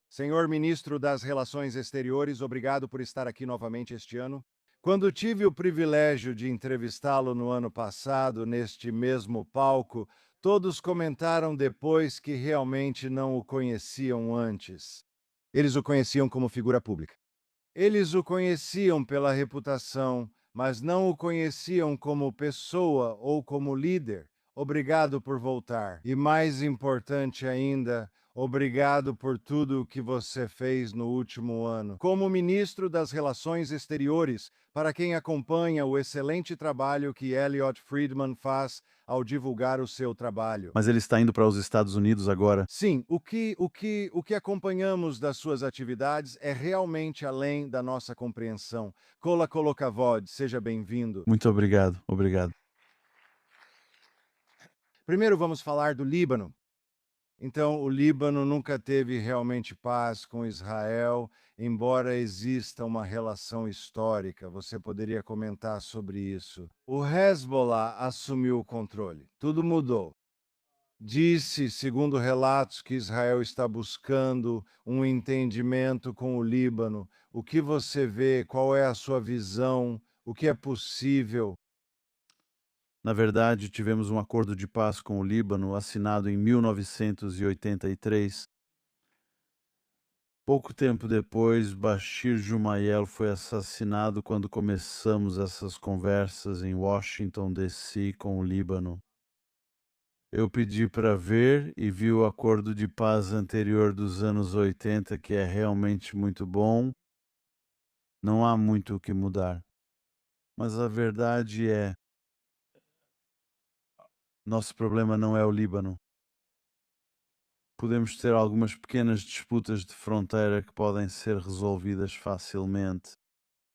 Senhor Ministro das Relações Exteriores, obrigado por estar aqui novamente este ano. Quando tive o privilégio de entrevistá-lo no ano passado, neste mesmo palco, todos comentaram depois que realmente não o conheciam antes. Eles o conheciam como figura pública. Eles o conheciam pela reputação, mas não o conheciam como pessoa ou como líder. Obrigado por voltar. E mais importante ainda, obrigado por tudo o que você fez no último ano. Como ministro das Relações Exteriores, para quem acompanha o excelente trabalho que Elliot Friedman faz ao divulgar o seu trabalho. Mas ele está indo para os Estados Unidos agora. Sim, o que acompanhamos das suas atividades é realmente além da nossa compreensão. Kola Kolokavod, seja bem-vindo. Muito obrigado, obrigado. Primeiro vamos falar do Líbano. Então, o Líbano nunca teve realmente paz com Israel, embora exista uma relação histórica. Você poderia comentar sobre isso? O Hezbollah assumiu o controle. Tudo mudou. Disse, segundo relatos, que Israel está buscando um entendimento com o Líbano. O que você vê? Qual é a sua visão? O que é possível? Na verdade, tivemos um acordo de paz com o Líbano assinado em 1983. Pouco tempo depois, Bashir Jumayel foi assassinado quando começamos essas conversas em Washington, D.C., com o Líbano. Eu pedi para ver e vi o acordo de paz anterior dos anos 80, que é realmente muito bom. Não há muito o que mudar. Mas a verdade é, nosso problema não é o Líbano. Podemos ter algumas pequenas disputas de fronteira que podem ser resolvidas facilmente.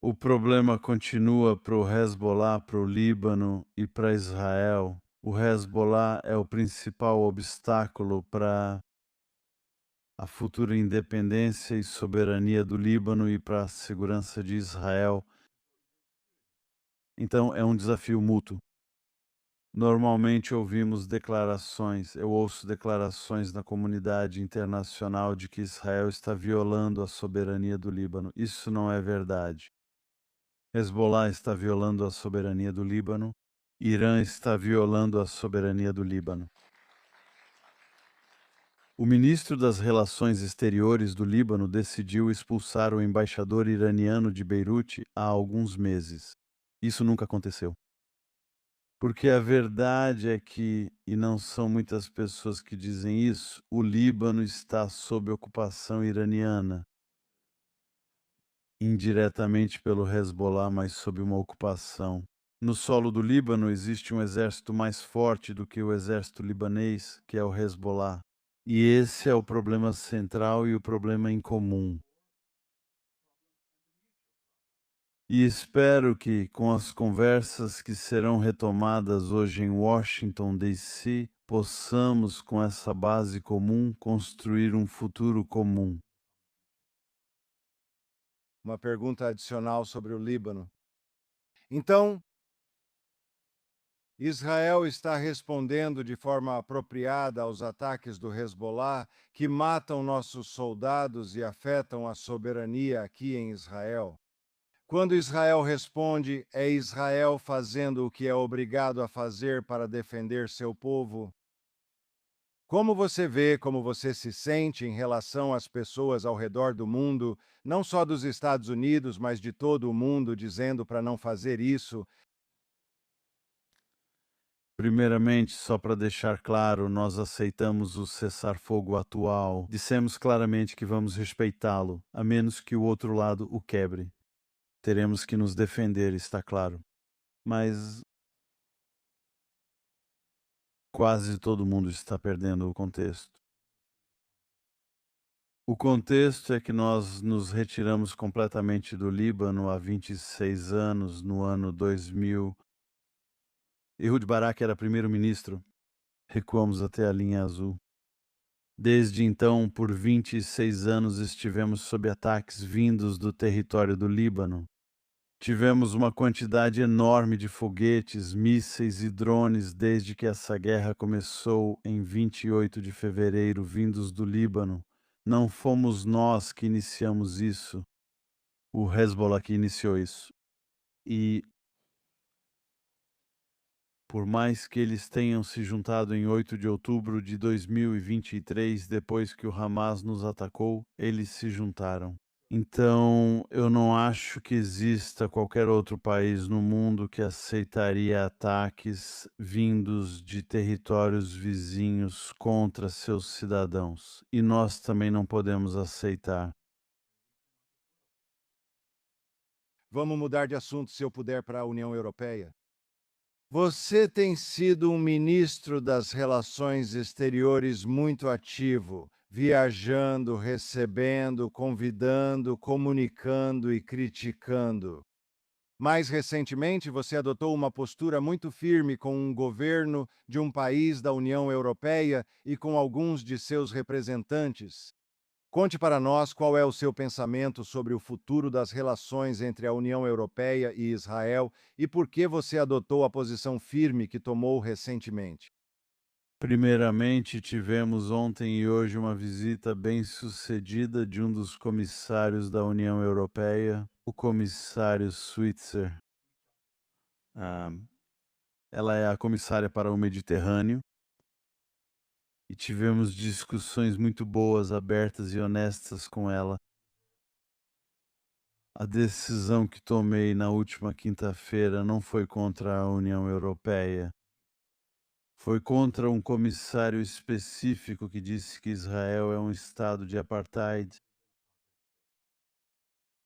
O problema continua para o Hezbollah, para o Líbano e para Israel. O Hezbollah é o principal obstáculo para a futura independência e soberania do Líbano e para a segurança de Israel. Então é um desafio mútuo. Normalmente eu ouço declarações na comunidade internacional de que Israel está violando a soberania do Líbano. Isso não é verdade. Hezbollah está violando a soberania do Líbano. Irã está violando a soberania do Líbano. O ministro das Relações Exteriores do Líbano decidiu expulsar o embaixador iraniano de Beirute há alguns meses. Isso nunca aconteceu. Porque a verdade é que, e não são muitas pessoas que dizem isso, o Líbano está sob ocupação iraniana. Indiretamente pelo Hezbollah, mas sob uma ocupação. No solo do Líbano existe um exército mais forte do que o exército libanês, que é o Hezbollah. E esse é o problema central e o problema em comum. E espero que, com as conversas que serão retomadas hoje em Washington, D.C., possamos, com essa base comum, construir um futuro comum. Uma pergunta adicional sobre o Líbano. Então, Israel está respondendo de forma apropriada aos ataques do Hezbollah, que matam nossos soldados e afetam a soberania aqui em Israel. Quando Israel responde, é Israel fazendo o que é obrigado a fazer para defender seu povo? Como você vê, como você se sente em relação às pessoas ao redor do mundo, não só dos Estados Unidos, mas de todo o mundo, dizendo para não fazer isso? Primeiramente, só para deixar claro, nós aceitamos o cessar-fogo atual. Dissemos claramente que vamos respeitá-lo, a menos que o outro lado o quebre. Teremos que nos defender, está claro. Mas quase todo mundo está perdendo o contexto. O contexto é que nós nos retiramos completamente do Líbano há 26 anos, no ano 2000. Ehud Barak era primeiro-ministro. Recuamos até a linha azul. Desde então, por 26 anos, estivemos sob ataques vindos do território do Líbano. Tivemos uma quantidade enorme de foguetes, mísseis e drones desde que essa guerra começou em 28 de fevereiro, vindos do Líbano. Não fomos nós que iniciamos isso, o Hezbollah que iniciou isso. E por mais que eles tenham se juntado em 8 de outubro de 2023, depois que o Hamas nos atacou, eles se juntaram. Então, eu não acho que exista qualquer outro país no mundo que aceitaria ataques vindos de territórios vizinhos contra seus cidadãos. E nós também não podemos aceitar. Vamos mudar de assunto, se eu puder, para a União Europeia. Você tem sido um ministro das Relações Exteriores muito ativo, viajando, recebendo, convidando, comunicando e criticando. Mais recentemente, você adotou uma postura muito firme com um governo de um país da União Europeia e com alguns de seus representantes. Conte para nós qual é o seu pensamento sobre o futuro das relações entre a União Europeia e Israel e por que você adotou a posição firme que tomou recentemente. Primeiramente, tivemos ontem e hoje uma visita bem-sucedida de um dos comissários da União Europeia, o comissário Switzer. Ah, ela é a comissária para o Mediterrâneo e tivemos discussões muito boas, abertas e honestas com ela. A decisão que tomei na última quinta-feira não foi contra a União Europeia. Foi contra um comissário específico que disse que Israel é um estado de apartheid.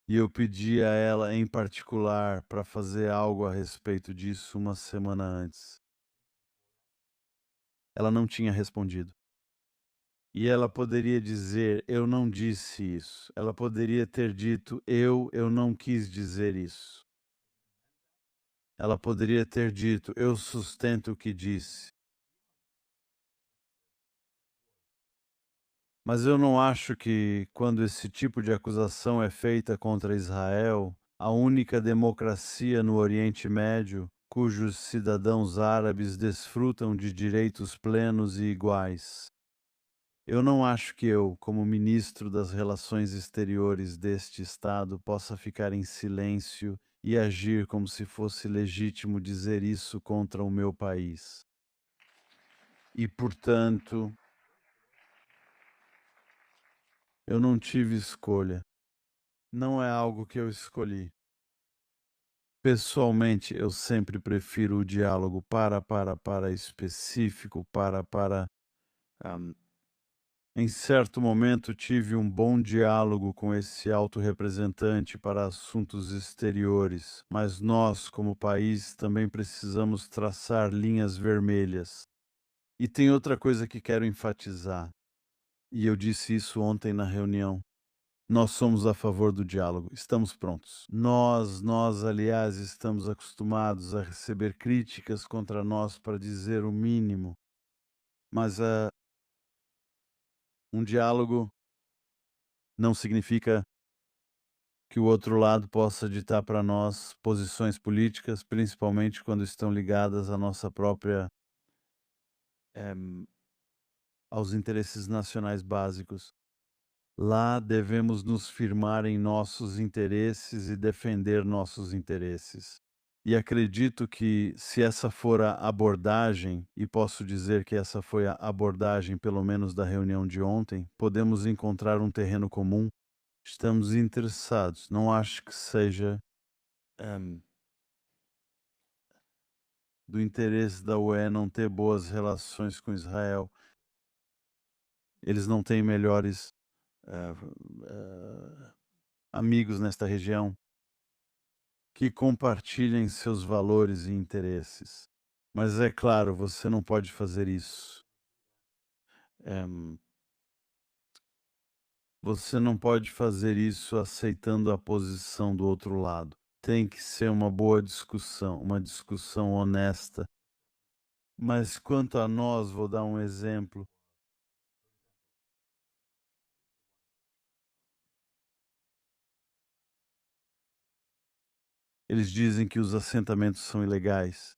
E eu pedi a ela, em particular, para fazer algo a respeito disso uma semana antes. Ela não tinha respondido. E ela poderia dizer: eu não disse isso. Ela poderia ter dito: eu não quis dizer isso. Ela poderia ter dito: eu sustento o que disse. Mas eu não acho que, quando esse tipo de acusação é feita contra Israel, a única democracia no Oriente Médio, cujos cidadãos árabes desfrutam de direitos plenos e iguais. Eu não acho que eu, como ministro das Relações Exteriores deste Estado, possa ficar em silêncio e agir como se fosse legítimo dizer isso contra o meu país. E, portanto, eu não tive escolha. Não é algo que eu escolhi. Pessoalmente, eu sempre prefiro o diálogo para específico, ahm, em certo momento tive um bom diálogo com esse alto representante para assuntos exteriores, mas nós, como país, também precisamos traçar linhas vermelhas. E tem outra coisa que quero enfatizar, e eu disse isso ontem na reunião. Nós somos a favor do diálogo, estamos prontos. Aliás, estamos acostumados a receber críticas contra nós para dizer o mínimo, mas um diálogo não significa que o outro lado possa ditar para nós posições políticas, principalmente quando estão ligadas à nossa própria, aos interesses nacionais básicos. Lá devemos nos firmar em nossos interesses e defender nossos interesses. E acredito que, se essa for a abordagem, e posso dizer que essa foi a abordagem, pelo menos da reunião de ontem, podemos encontrar um terreno comum. Estamos interessados. Não acho que seja do interesse da UE não ter boas relações com Israel. Eles não têm melhores eh, amigos nesta região que compartilhem seus valores e interesses. Mas é claro, você não pode fazer isso. Você não pode fazer isso aceitando a posição do outro lado. Tem que ser uma boa discussão, uma discussão honesta. Mas quanto a nós, vou dar um exemplo. Eles dizem que os assentamentos são ilegais.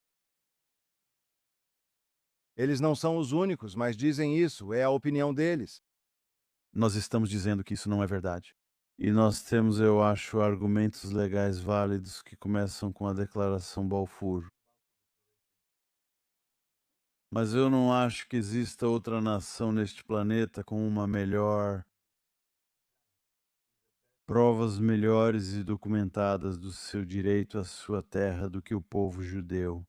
Eles não são os únicos, mas dizem isso, é a opinião deles. Nós estamos dizendo que isso não é verdade. E nós temos, eu acho, argumentos legais válidos que começam com a Declaração Balfour. Mas eu não acho que exista outra nação neste planeta com uma melhor, provas melhores e documentadas do seu direito à sua terra do que o povo judeu.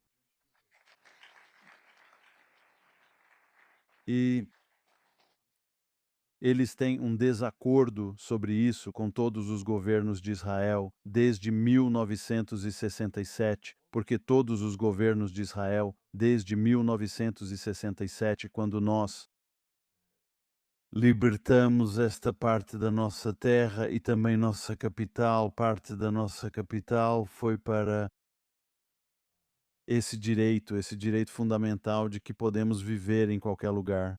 E eles têm um desacordo sobre isso com todos os governos de Israel desde 1967, porque todos os governos de Israel, desde 1967, quando nós libertamos esta parte da nossa terra e também nossa capital, parte da nossa capital foi para esse direito fundamental de que podemos viver em qualquer lugar.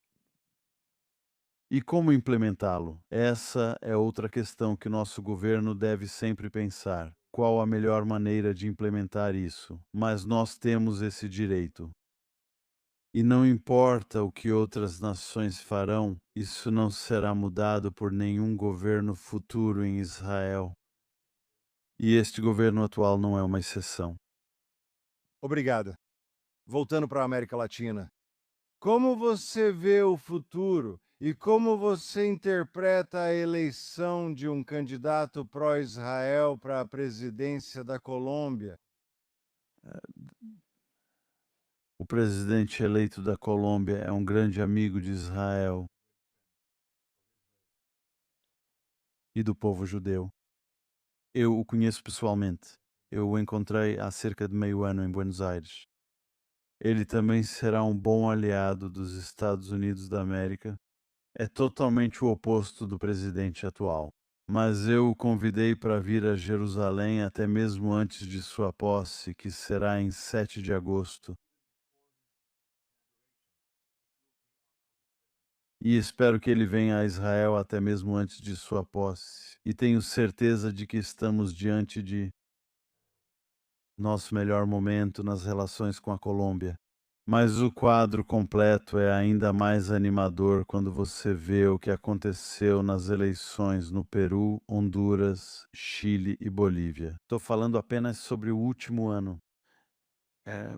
E como implementá-lo? Essa é outra questão que nosso governo deve sempre pensar. Qual a melhor maneira de implementar isso? Mas nós temos esse direito. E não importa o que outras nações farão, isso não será mudado por nenhum governo futuro em Israel. E este governo atual não é uma exceção. Obrigado. Voltando para a América Latina, como você vê o futuro e como você interpreta a eleição de um candidato pró-Israel para a presidência da Colômbia? O presidente eleito da Colômbia é um grande amigo de Israel e do povo judeu. Eu o conheço pessoalmente. Eu o encontrei há cerca de meio ano em Buenos Aires. Ele também será um bom aliado dos Estados Unidos da América. É totalmente o oposto do presidente atual. Mas eu o convidei para vir a Jerusalém até mesmo antes de sua posse, que será em 7 de agosto. E espero que ele venha a Israel até mesmo antes de sua posse. E tenho certeza de que estamos diante de nosso melhor momento nas relações com a Colômbia. Mas o quadro completo é ainda mais animador quando você vê o que aconteceu nas eleições no Peru, Honduras, Chile e Bolívia. Estou falando apenas sobre o último ano. É,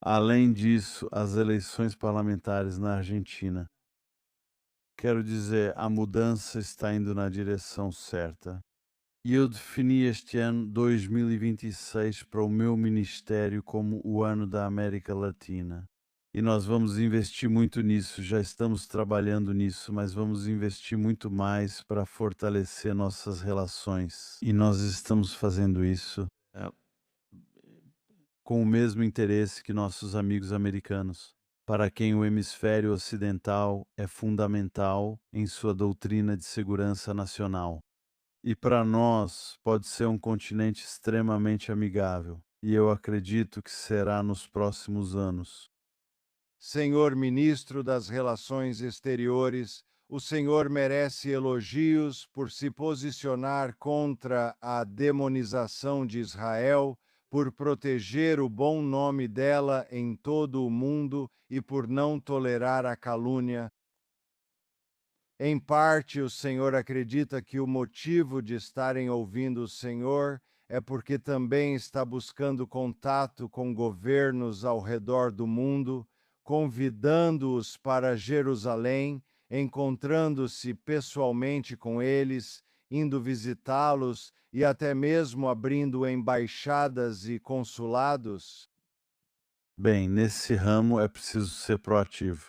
Além disso, as eleições parlamentares na Argentina. Quero dizer, a mudança está indo na direção certa. E eu defini este ano 2026 para o meu ministério como o ano da América Latina. E nós vamos investir muito nisso, já estamos trabalhando nisso, mas vamos investir muito mais para fortalecer nossas relações. E nós estamos fazendo isso com o mesmo interesse que nossos amigos americanos, para quem o hemisfério ocidental é fundamental em sua doutrina de segurança nacional. E para nós pode ser um continente extremamente amigável, e eu acredito que será nos próximos anos. Senhor Ministro das Relações Exteriores, o senhor merece elogios por se posicionar contra a demonização de Israel, por proteger o bom nome dela em todo o mundo e por não tolerar a calúnia. Em parte, o Senhor acredita que o motivo de estarem ouvindo o Senhor é porque também está buscando contato com governos ao redor do mundo, convidando-os para Jerusalém, encontrando-se pessoalmente com eles, indo visitá-los e até mesmo abrindo embaixadas e consulados? Bem, nesse ramo é preciso ser proativo.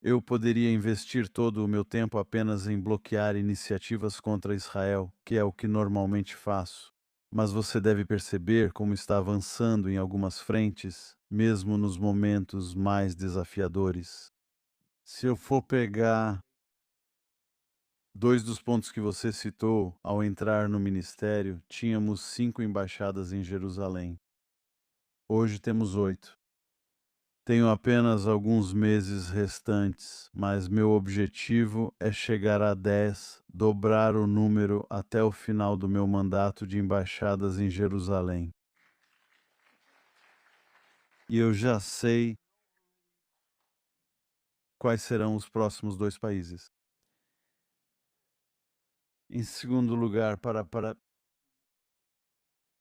Eu poderia investir todo o meu tempo apenas em bloquear iniciativas contra Israel, que é o que normalmente faço. Mas você deve perceber como está avançando em algumas frentes, mesmo nos momentos mais desafiadores. Se eu for pegar dois dos pontos que você citou, ao entrar no ministério, tínhamos 5 embaixadas em Jerusalém. Hoje temos 8. Tenho apenas alguns meses restantes, mas meu objetivo é chegar a 10, dobrar o número até o final do meu mandato de embaixadas em Jerusalém. E eu já sei quais serão os próximos 2 países. Em segundo lugar, para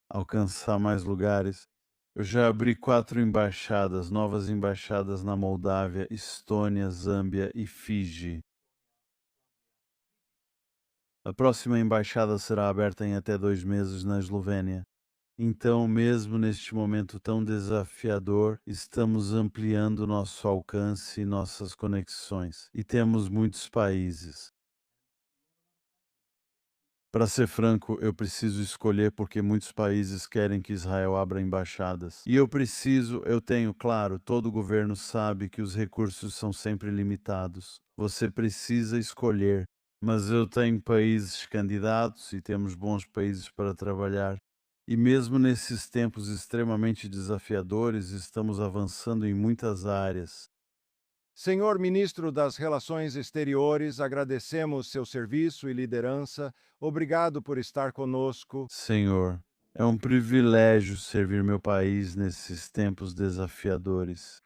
alcançar mais lugares, eu já abri 4 embaixadas, novas embaixadas na Moldávia, Estônia, Zâmbia e Fiji. A próxima embaixada será aberta em até 2 meses na Eslovênia. Então, mesmo neste momento tão desafiador, estamos ampliando nosso alcance e nossas conexões, e temos muitos países. Para ser franco, eu preciso escolher porque muitos países querem que Israel abra embaixadas. E eu tenho, claro, todo governo sabe que os recursos são sempre limitados. Você precisa escolher, mas eu tenho países candidatos e temos bons países para trabalhar. E mesmo nesses tempos extremamente desafiadores, estamos avançando em muitas áreas. Senhor Ministro das Relações Exteriores, agradecemos seu serviço e liderança. Obrigado por estar conosco. Senhor, é um privilégio servir meu país nesses tempos desafiadores.